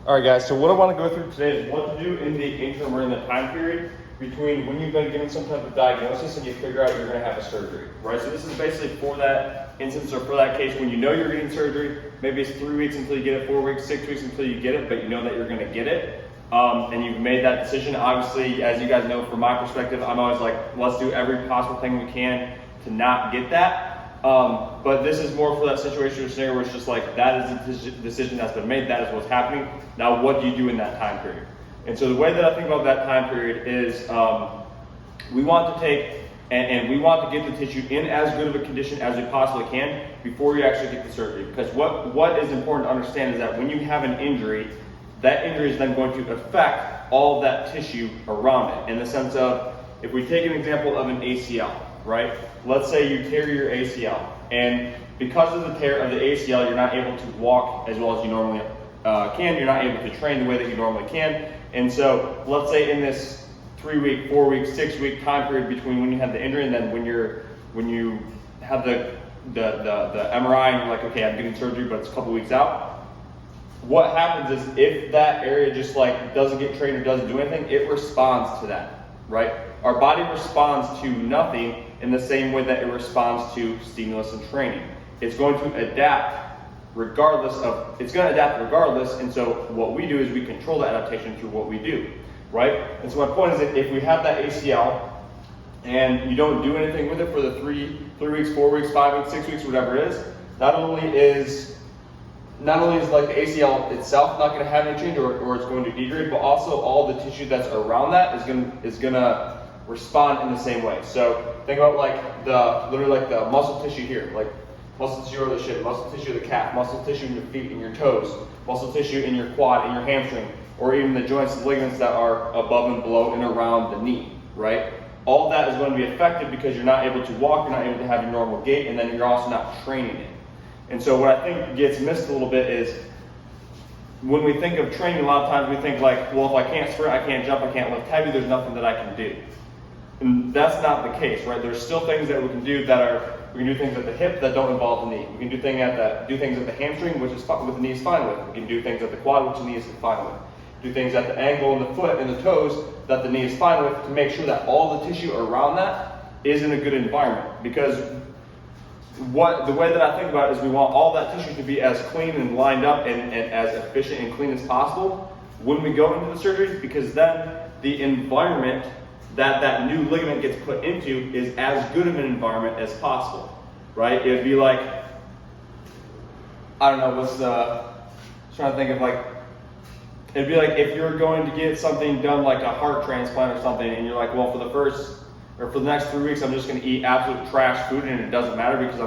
All right, guys, so what I want to go through today is what to do in the interim or in the time period between when you've been given some type of diagnosis and you figure out you're going to have a surgery, right? So this is basically for that instance or for that case when you know you're getting surgery. Maybe it's 3 weeks until you get it, 4 weeks, 6 weeks until you get it, but you know that you're going to get it. And you've made that decision. Obviously, as you guys know, from my perspective, I'm always like, let's do every possible thing we can to not get that. But this is more for that situation or scenario where it's just like, that is a decision that's been made, that is what's happening. Now, what do you do in that time period? And so the way that I think about that time period is we want to take and we want to get the tissue in as good of a condition as we possibly can before you actually get the surgery. Because what is important to understand is that when you have an injury, that injury is then going to affect all that tissue around it. In the sense of, if we take an example of an ACL, right? Let's say you tear your ACL, and because of the tear of the ACL, you're not able to walk as well as you normally can. You're not able to train the way that you normally can. And so let's say in this 3 week, 4 week, 6 week time period between when you have the injury and then when you have the MRI and you're like, okay, I'm getting surgery, but it's a couple weeks out. What happens is if that area just like doesn't get trained or doesn't do anything, it responds to that, right? Our body responds to nothing in the same way that it responds to stimulus and training. It's going to adapt regardless. And so what we do is we control the adaptation through what we do, right? And so my point is that if we have that ACL and you don't do anything with it for the 3 weeks, 4 weeks, 5 weeks, 6 weeks, whatever it is, not only is like the ACL itself not going to have any change or it's going to degrade, but also all the tissue that's around that is going to respond in the same way. So think about literally the muscle tissue here, like muscle tissue over the shin, muscle tissue of the calf, muscle tissue in your feet and your toes, muscle tissue in your quad and your hamstring, or even the joints and ligaments that are above and below and around the knee, right? All that is going to be affected because you're not able to walk, you're not able to have your normal gait, and then you're also not training it. And so what I think gets missed a little bit is when we think of training, a lot of times we think like, well, if I can't sprint, I can't jump, I can't lift heavy, there's nothing that I can do. And that's not the case, right? There's still things that we can do we can do things at the hip that don't involve the knee. We can do things at the hamstring, which is what the knee is fine with. We can do things at the quad, which the knee is fine with. Do things at the ankle and the foot and the toes that the knee is fine with to make sure that all the tissue around that is in a good environment. Because the way that I think about it is we want all that tissue to be as clean and lined up and as efficient and clean as possible when we go into the surgery, because then the environment that new ligament gets put into is as good of an environment as possible, right? It would be like, I don't know, trying to think of like, it'd be like if you're going to get something done like a heart transplant or something, and you're like, well, for the next 3 weeks, I'm just going to eat absolute trash food, and it doesn't matter because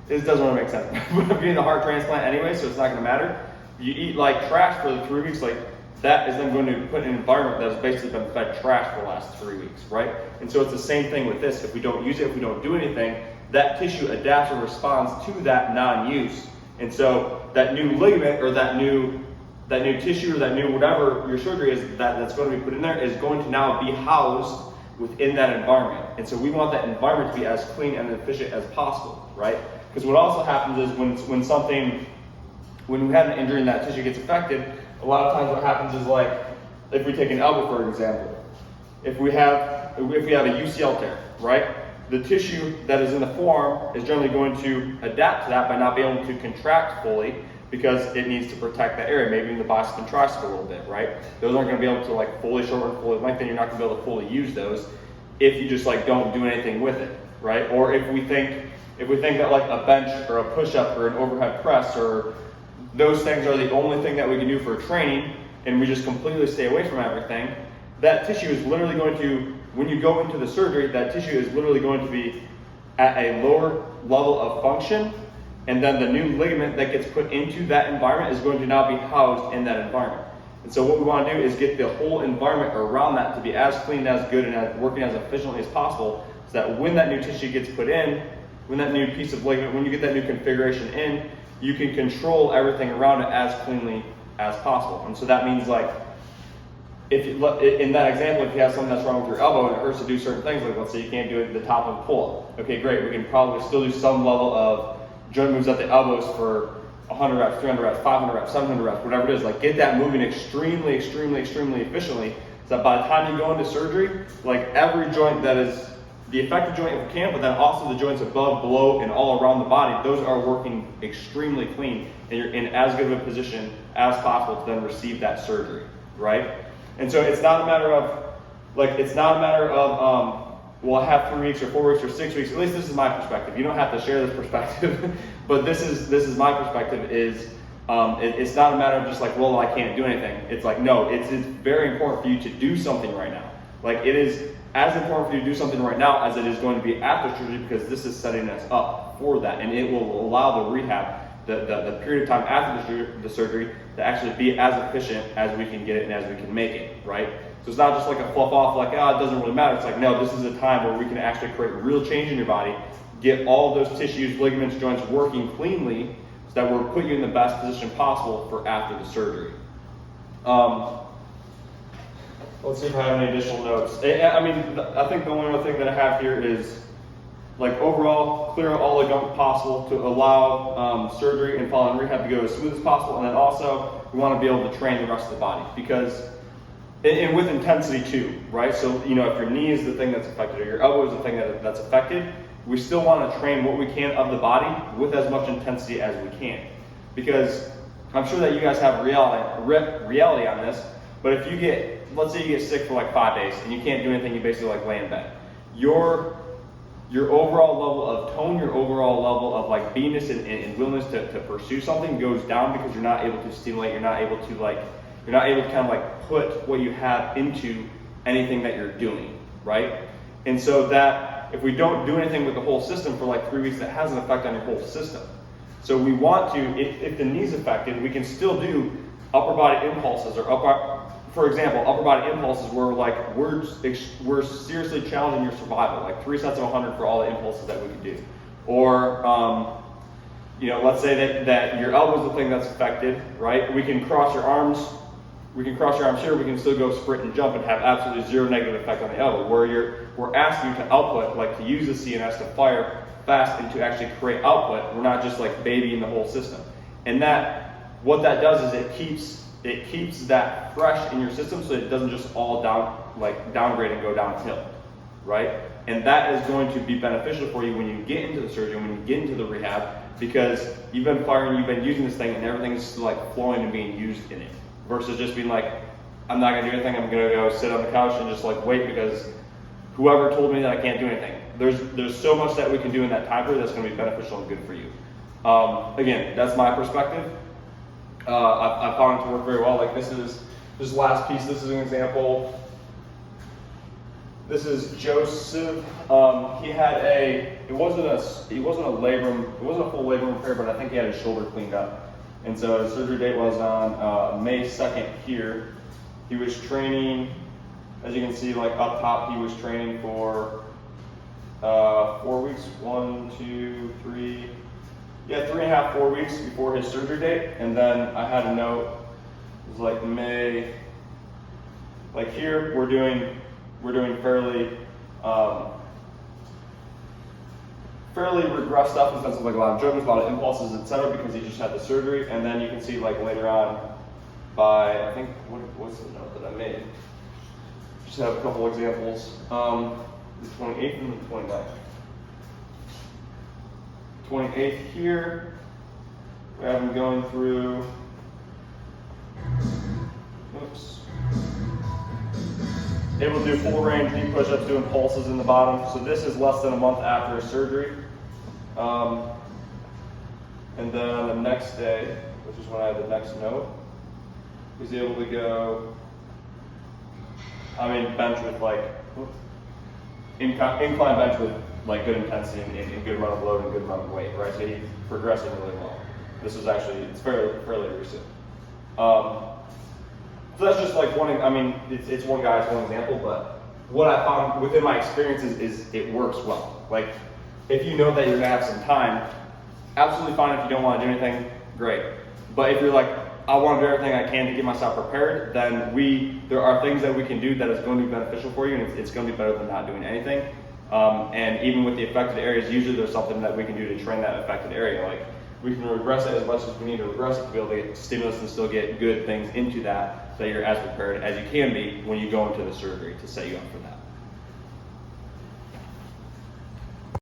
this doesn't really make sense. But I'm getting a heart transplant anyway, so it's not going to matter. You eat like trash for the 3 weeks, like that is then going to put an environment that has basically been fed trash for the last 3 weeks, right? And so it's the same thing with this. If we don't use it, if we don't do anything, that tissue adapts or responds to that non-use. And so that new ligament or that new tissue or that new whatever your surgery is that's going to be put in there is going to now be housed within that environment. And so we want that environment to be as clean and efficient as possible, right? Because what also happens is when we have an injury and that tissue gets affected, a lot of times what happens is like, if we take an elbow for example, if we have a UCL tear, right? The tissue that is in the forearm is generally going to adapt to that by not being able to contract fully because it needs to protect that area, maybe in the bicep and tricep a little bit, right? Those aren't going to be able to like fully shorten, fully lengthen. You're not going to be able to fully use those if you just like don't do anything with it, right? Or if we think that like a bench or a push-up or an overhead press or those things are the only thing that we can do for training, and we just completely stay away from everything, that tissue is literally going to, when you go into the surgery, that tissue is literally going to be at a lower level of function, and then the new ligament that gets put into that environment is going to now be housed in that environment. And so what we want to do is get the whole environment around that to be as clean, as good, and as working as efficiently as possible, so that when that new tissue gets put in, when that new piece of ligament, when you get that new configuration in, you can control everything around it as cleanly as possible. And so that means like, in that example, if you have something that's wrong with your elbow and it hurts to do certain things, like let's say you can't do it at the top of a pull-up. Okay, great, we can probably still do some level of joint moves at the elbows for 100 reps, 300 reps, 500 reps, 700 reps, whatever it is. Like get that moving extremely efficiently, so that by the time you go into surgery, like every joint that is the affected joint if you can, but then also the joints above, below, and all around the body, those are working extremely clean, and you're in as good of a position as possible to then receive that surgery, right? And so it's not a matter of, well, I have 3 weeks or 4 weeks or 6 weeks. At least this is my perspective. You don't have to share this perspective, but this is my perspective. It's not a matter of just like, well, I can't do anything. It's like, no, it's very important for you to do something right now. Like it is as important for you to do something right now as it is going to be after surgery, because this is setting us up for that, and it will allow the rehab, the period of time after the surgery, to actually be as efficient as we can get it and as we can make it, right? So it's not just like a fluff off, like, oh, it doesn't really matter. It's like, no, this is a time where we can actually create real change in your body, get all of those tissues, ligaments, joints working cleanly, so that we'll put you in the best position possible for after the surgery. Let's see if I have any additional notes. I mean, I think the only other thing that I have here is, like, overall, clear out all the gunk possible to allow surgery and following rehab to go as smooth as possible. And then also, we want to be able to train the rest of the body, because, and with intensity too, right? So, you know, if your knee is the thing that's affected or your elbow is the thing that's affected, we still want to train what we can of the body with as much intensity as we can. Because I'm sure that you guys have reality on this, but if you get, let's say you get sick for like 5 days and you can't do anything, you basically like lay in bed. Your overall level of tone, your overall level of like beingness and willingness to pursue something goes down, because you're not able to stimulate, you're not able to kind of like put what you have into anything that you're doing, right? And so that if we don't do anything with the whole system for like 3 weeks, that has an effect on your whole system. So we want to, if the knee's affected, we can still do upper body impulses, or for example, upper body impulses where like we're seriously challenging your survival, like 3 sets of 100 for all the impulses that we can do. Or, you know, let's say that your elbow is the thing that's affected, right? We can cross your arms. We can cross your arms here. We can still go sprint and jump and have absolutely zero negative effect on the elbow. Where we're asking you to output, like to use the CNS to fire fast and to actually create output. We're not just like babying the whole system. And what that does is it keeps that fresh in your system, so it doesn't just all downgrade and go downhill, right? And that is going to be beneficial for you when you get into the surgery, when you get into the rehab, because you've been using this thing and everything's like flowing and being used in it, versus just being like, I'm not gonna do anything, I'm gonna go sit on the couch and just like wait because whoever told me that I can't do anything. There's so much that we can do in that time period that's gonna be beneficial and good for you. Again, that's my perspective. I found it to work very well. Like this last piece, this is an example. This is Joseph. He had it wasn't a full labrum repair, but I think he had his shoulder cleaned up. And so his surgery date was on May 2nd here. He was training, as you can see, like up top, he was training for 4 weeks, 1, 2, 3, 3.5, 4 weeks before his surgery date. And then I had a note, it was like May, like here, we're doing fairly regressed stuff in the sense of like a lot of joints, a lot of impulses, etc., because he just had the surgery. And then you can see like later on by, I think, what's the note that I made? Just have a couple examples. The 28th and the 29th. 28th here, we have him going through, able to do full range knee push-ups, doing pulses in the bottom. So this is less than a month after his surgery. And then on the next day, which is when I had the next note, he's able to go, bench with like, incline bench with like good intensity and good run of load and good run of weight, right? So he's progressing really well. This is actually, it's fairly recent. So that's just like one, it's one guy, it's one example, but what I found within my experience is it works well. Like, if you know that you're gonna have some time, absolutely fine. If you don't wanna do anything, great. But if you're like, I wanna do everything I can to get myself prepared, then there are things that we can do that is going to be beneficial for you, and it's gonna be better than not doing anything. And even with the affected areas, usually there's something that we can do to train that affected area. Like we can regress it as much as we need to regress it to be able to get stimulus and still get good things into that, so that you're as prepared as you can be when you go into the surgery to set you up for that.